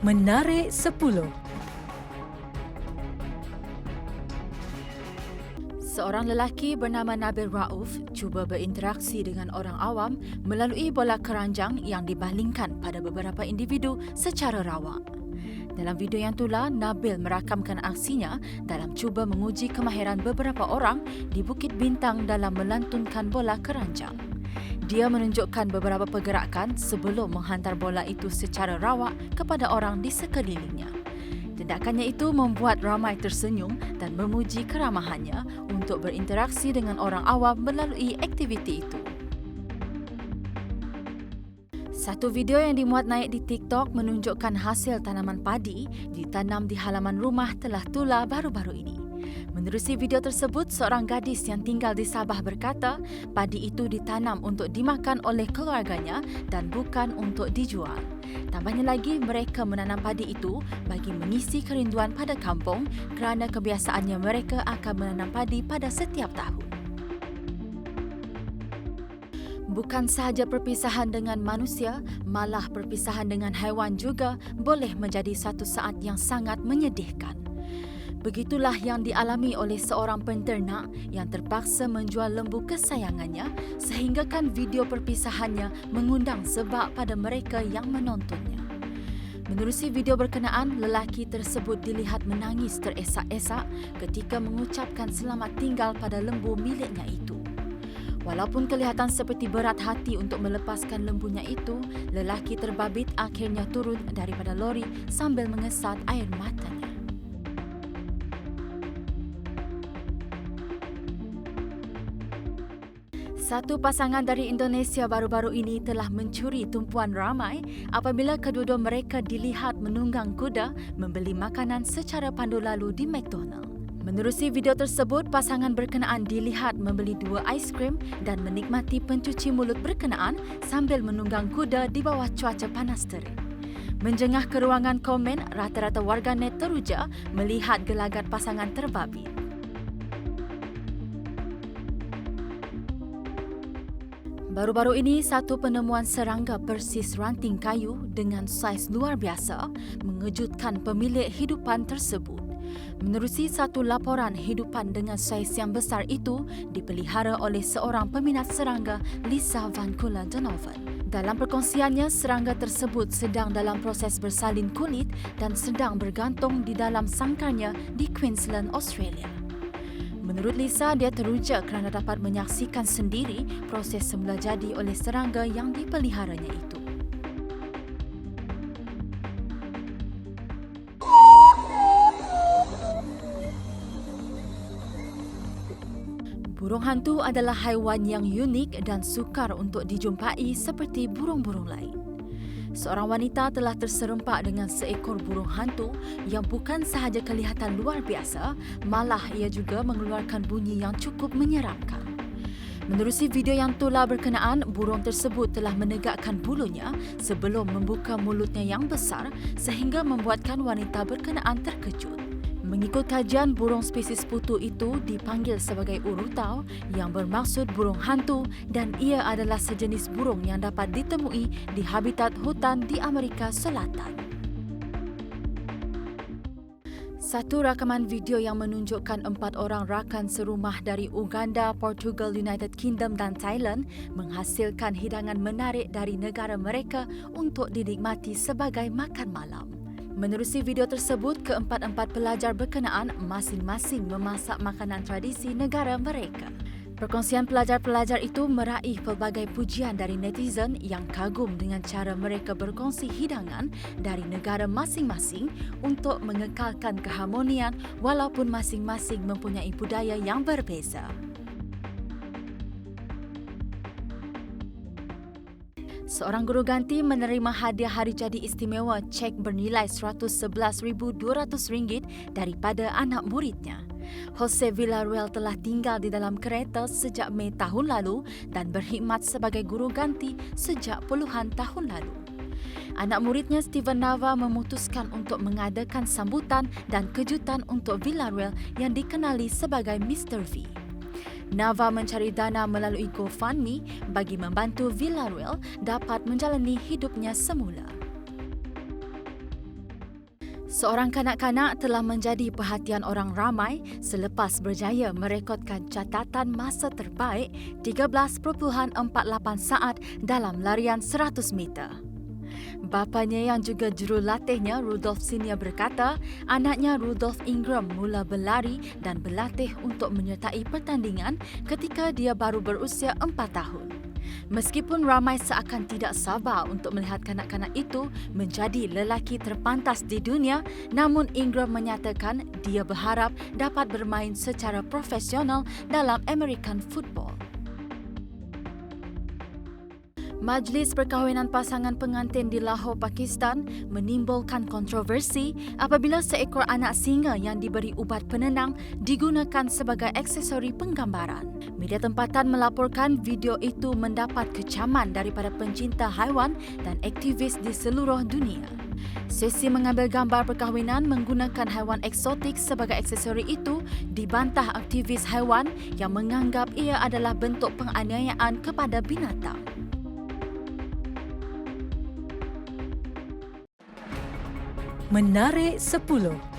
Menarik 10. Seorang lelaki bernama Nabil Rauf cuba berinteraksi dengan orang awam melalui bola keranjang yang dibalingkan pada beberapa individu secara rawak. Dalam video yang tular, Nabil merakamkan aksinya dalam cuba menguji kemahiran beberapa orang di Bukit Bintang dalam melantunkan bola keranjang. Dia menunjukkan beberapa pergerakan sebelum menghantar bola itu secara rawak kepada orang di sekelilingnya. Tindakannya itu membuat ramai tersenyum dan memuji keramahannya untuk berinteraksi dengan orang awam melalui aktiviti itu. Satu video yang dimuat naik di TikTok menunjukkan hasil tanaman padi ditanam di halaman rumah telah tular baru-baru ini. Menerusi video tersebut, seorang gadis yang tinggal di Sabah berkata padi itu ditanam untuk dimakan oleh keluarganya dan bukan untuk dijual. Tambahnya lagi, mereka menanam padi itu bagi mengisi kerinduan pada kampung kerana kebiasaannya mereka akan menanam padi pada setiap tahun. Bukan sahaja perpisahan dengan manusia, malah perpisahan dengan haiwan juga boleh menjadi satu saat yang sangat menyedihkan. Begitulah yang dialami oleh seorang penternak yang terpaksa menjual lembu kesayangannya sehinggakan video perpisahannya mengundang sebab pada mereka yang menontonnya. Menerusi video berkenaan, lelaki tersebut dilihat menangis teresak-esak ketika mengucapkan selamat tinggal pada lembu miliknya itu. Walaupun kelihatan seperti berat hati untuk melepaskan lembunya itu, lelaki terbabit akhirnya turun daripada lori sambil mengesat air matanya. Satu pasangan dari Indonesia baru-baru ini telah mencuri tumpuan ramai apabila kedua-dua mereka dilihat menunggang kuda membeli makanan secara pandu lalu di McDonald. Menerusi video tersebut, pasangan berkenaan dilihat membeli 2 aiskrim dan menikmati pencuci mulut berkenaan sambil menunggang kuda di bawah cuaca panas terik. Menjengah ke ruangan komen, rata-rata warganet teruja melihat gelagat pasangan terbabit. Baru-baru ini, satu penemuan serangga persis ranting kayu dengan saiz luar biasa mengejutkan pemilik hidupan tersebut. Menerusi satu laporan, hidupan dengan saiz yang besar itu dipelihara oleh seorang peminat serangga, Lisa Van Kula Donovan. Dalam perkongsiannya, serangga tersebut sedang dalam proses bersalin kulit dan sedang bergantung di dalam sangkarnya di Queensland, Australia. Menurut Lisa, dia teruja kerana dapat menyaksikan sendiri proses semula jadi oleh serangga yang dipeliharanya itu. Burung hantu adalah haiwan yang unik dan sukar untuk dijumpai seperti burung-burung lain. Seorang wanita telah terserempak dengan seekor burung hantu yang bukan sahaja kelihatan luar biasa, malah ia juga mengeluarkan bunyi yang cukup menyeramkan. Menerusi video yang tular berkenaan, burung tersebut telah menegakkan bulunya sebelum membuka mulutnya yang besar sehingga membuatkan wanita berkenaan terkejut. Mengikut kajian, burung spesies putu itu dipanggil sebagai urutau yang bermaksud burung hantu dan ia adalah sejenis burung yang dapat ditemui di habitat hutan di Amerika Selatan. Satu rakaman video yang menunjukkan 4 orang rakan serumah dari Uganda, Portugal, United Kingdom dan Thailand menghasilkan hidangan menarik dari negara mereka untuk dinikmati sebagai makan malam. Menerusi video tersebut, keempat-empat pelajar berkenaan masing-masing memasak makanan tradisi negara mereka. Perkongsian pelajar-pelajar itu meraih pelbagai pujian dari netizen yang kagum dengan cara mereka berkongsi hidangan dari negara masing-masing untuk mengekalkan keharmonian walaupun masing-masing mempunyai budaya yang berbeza. Seorang guru ganti menerima hadiah hari jadi istimewa cek bernilai RM111,200 daripada anak muridnya. Jose Villarreal telah tinggal di dalam kereta sejak Mei tahun lalu dan berkhidmat sebagai guru ganti sejak puluhan tahun lalu. Anak muridnya Steven Nava memutuskan untuk mengadakan sambutan dan kejutan untuk Villarreal yang dikenali sebagai Mr. V. Nava mencari dana melalui GoFundMe bagi membantu Villarreal dapat menjalani hidupnya semula. Seorang kanak-kanak telah menjadi perhatian orang ramai selepas berjaya merekodkan catatan masa terbaik 13.48 saat dalam larian 100 meter. Bapanya yang juga jurulatihnya Rudolf Senior berkata, anaknya Rudolf Ingram mula berlari dan berlatih untuk menyertai pertandingan ketika dia baru berusia 4 tahun. Meskipun ramai seakan tidak sabar untuk melihat kanak-kanak itu menjadi lelaki terpantas di dunia, namun Ingram menyatakan dia berharap dapat bermain secara profesional dalam American football. Majlis perkahwinan pasangan pengantin di Lahore, Pakistan menimbulkan kontroversi apabila seekor anak singa yang diberi ubat penenang digunakan sebagai aksesori penggambaran. Media tempatan melaporkan video itu mendapat kecaman daripada pencinta haiwan dan aktivis di seluruh dunia. Sesi mengambil gambar perkahwinan menggunakan haiwan eksotik sebagai aksesori itu dibantah aktivis haiwan yang menganggap ia adalah bentuk penganiayaan kepada binatang. Menarik 10.